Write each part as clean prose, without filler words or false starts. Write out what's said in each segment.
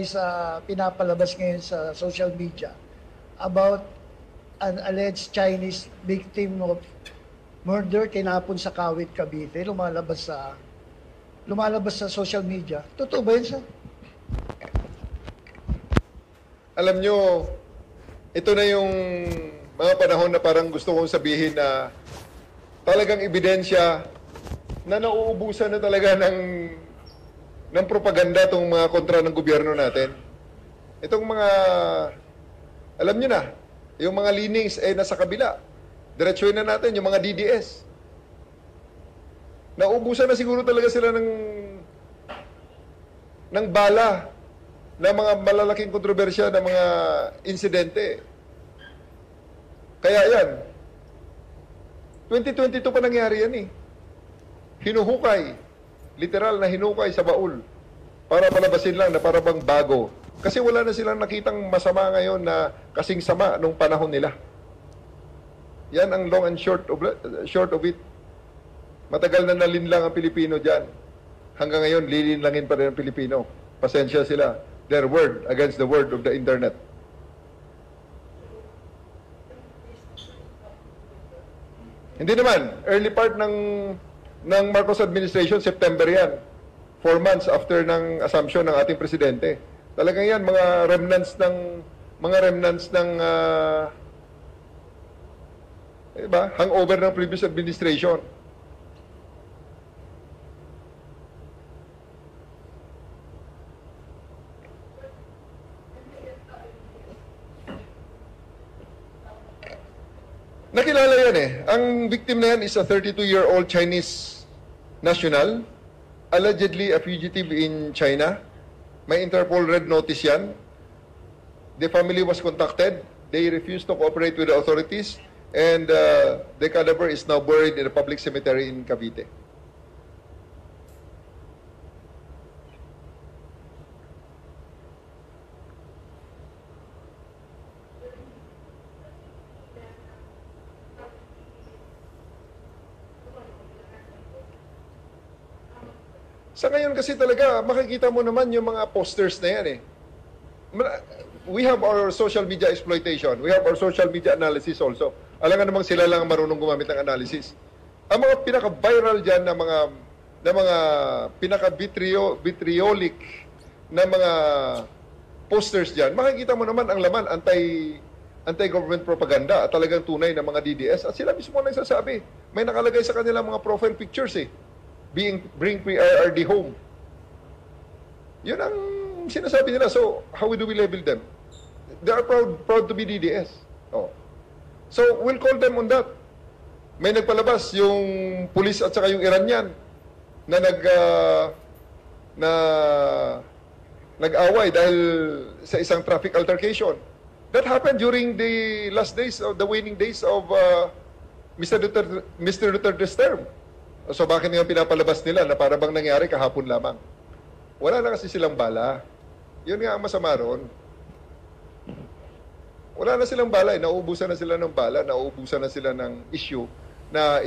sa pinapalabas ngayon sa social media about an alleged Chinese victim of murder tinapon sa Kawit, Cavite, lumalabas sa social media. Totoo ba yun, sir? Alam nyo, ito na yung mga panahon na parang gusto kong sabihin na talagang ebidensya na nauubusan na talaga ng propaganda itong mga kontra ng gobyerno natin. Itong mga, alam nyo na, yung mga leanings ay nasa kabila. Diretsuhin na natin yung mga DDS. Nauubusan na siguro talaga sila ng bala na mga malalaking kontrobersya na mga insidente. Kaya yan, 2022 pa nangyari yan eh. Hinuhukay, literal na hinukay sa baul para palabasin lang na para bang bago. Kasi wala na silang nakitang masama ngayon na kasing sama nung panahon nila. Yan ang long and short of it. Matagal na nalinlang ang Pilipino dyan. Hanggang ngayon, lilinlangin pa rin ang Pilipino. Pasensya sila. Their word against the word of the internet. Hindi naman. Early part ng Marcos administration, September yan. 4 months after ng assumption ng ating presidente. Talagang yan, mga remnants ng diba? Hangover ng previous administration. Nakilala yan eh. Ang victim na yan is a 32-year-old Chinese national, allegedly a fugitive in China. May Interpol red notice yan. The family was contacted. They refused to cooperate with the authorities. And the cadaver is now buried in a public cemetery in Cavite. Sa ngayon kasi talaga, makikita mo naman yung mga posters na yan eh. We have our social media exploitation. We have our social media analysis also. Alam nga namang sila lang ang marunong gumamit ng analysis. Ang mga pinaka-viral dyan na mga pinaka-vitriolic na mga posters dyan, makikita mo naman ang laman anti-government propaganda at talagang tunay na mga DDS. At sila mismo nagsasabi, may nakalagay sa kanilang mga profile pictures eh. Bring PRRD home. Yun ang sinasabi nila. So, how do we label them? They are proud to be DDS. Oh. So, we'll call them on that. May nagpalabas yung pulis at saka yung Iranian na nag-away dahil sa isang traffic altercation. That happened during the last days of the waning days of Mr. Duterte's term. So bakit nga pinapalabas nila na para bang nangyari kahapon lamang? Wala na kasi silang bala. Yun nga ang masama ron. Wala na silang bala. Nauubusan na sila ng bala. Nauubusan na sila ng issue na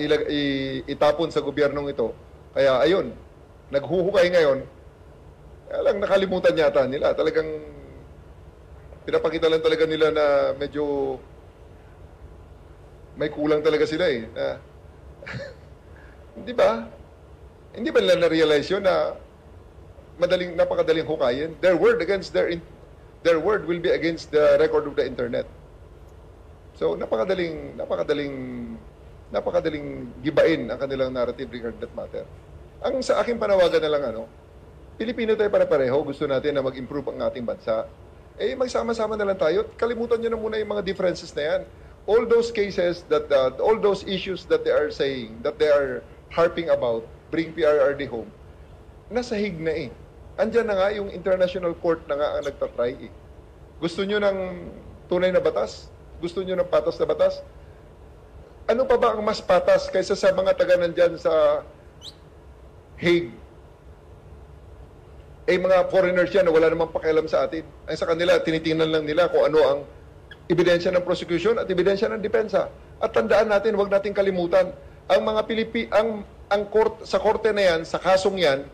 itapon sa gobyernong ito. Kaya ayun, naghuhukay ngayon. Kaya lang nakalimutan yata nila. Talagang pinapakita lang talaga nila na medyo may kulang talaga sila eh. Di ba? Hindi ba nila na-realize yun na napakadaling hukayin? Their word will be against the record of the internet. So, napakadaling gibain ang kanilang narrative regarding that matter. Ang sa aking panawagan na lang, Pilipino tayo pare-pareho, gusto natin na mag-improve ang ating bansa. Eh, magsama-sama na lang tayo. Kalimutan nyo na muna yung mga differences na yan. All those cases, all those issues that they are saying, that they are harping about, bring PRRD home, nasa hig na eh. Andyan na nga yung international court na nga ang nagtatry eh. Gusto nyo ng tunay na batas? Gusto nyo ng patas na batas? Ano pa ba ang mas patas kaysa sa mga taga nandyan sa Hague? Eh, mga foreigners yan na wala namang pakialam sa atin. Ay sa kanila, tinitingnan lang nila kung ano ang ebidensya ng prosecution at ebidensya ng depensa. At tandaan natin, huwag natin kalimutan, ang mga sa korte na yan, sa kasong yan,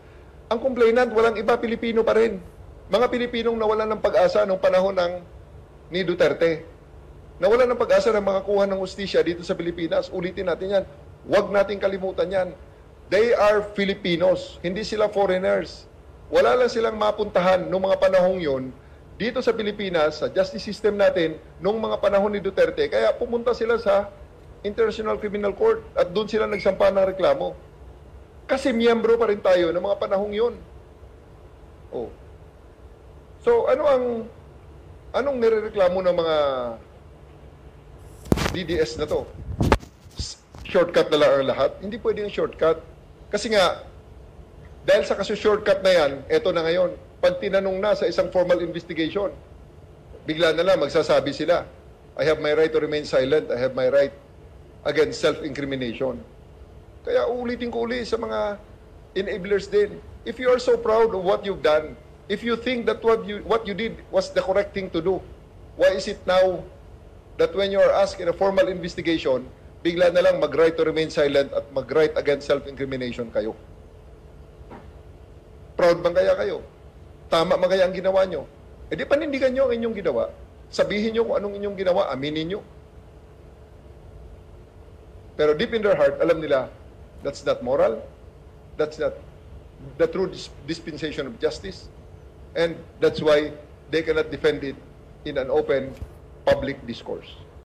ang complainant, walang iba, Pilipino pa rin. Mga Pilipinong nawalan ng pag-asa noong panahon ni Duterte. Nawalan ng pag-asa ng mga kuha ng ustisya dito sa Pilipinas. Ulitin natin yan. Huwag nating kalimutan yan. They are Filipinos. Hindi sila foreigners. Wala lang silang mapuntahan noong mga panahong yon dito sa Pilipinas, sa justice system natin, noong mga panahon ni Duterte. Kaya pumunta sila sa International Criminal Court at doon sila nagsampa ng reklamo. Kasi miyembro pa rin tayo ng mga panahong yon. Oh. So, anong nirereklamo ng mga DDS na to? Shortcut na lang ang lahat? Hindi pwedeng shortcut. Kasi nga, dahil sa shortcut na yan, eto na ngayon, pag tinanong na sa isang formal investigation, bigla na lang magsasabi sila, I have my right to remain silent, I have my right against self-incrimination. Kaya uulitin ko uli sa mga enablers din. If you are so proud of what you've done, if you think that what you did was the correct thing to do, why is it now that when you are asked in a formal investigation, bigla na lang mag-right to remain silent at mag-right against self-incrimination kayo? Proud bang kaya kayo? Tama ba kaya ang ginawa nyo? E di panindigan nyo ang inyong ginawa. Sabihin nyo kung anong inyong ginawa, aminin nyo. Pero deep in their heart, alam nila, that's not moral. That's not the true dispensation of justice. And that's why they cannot defend it in an open public discourse.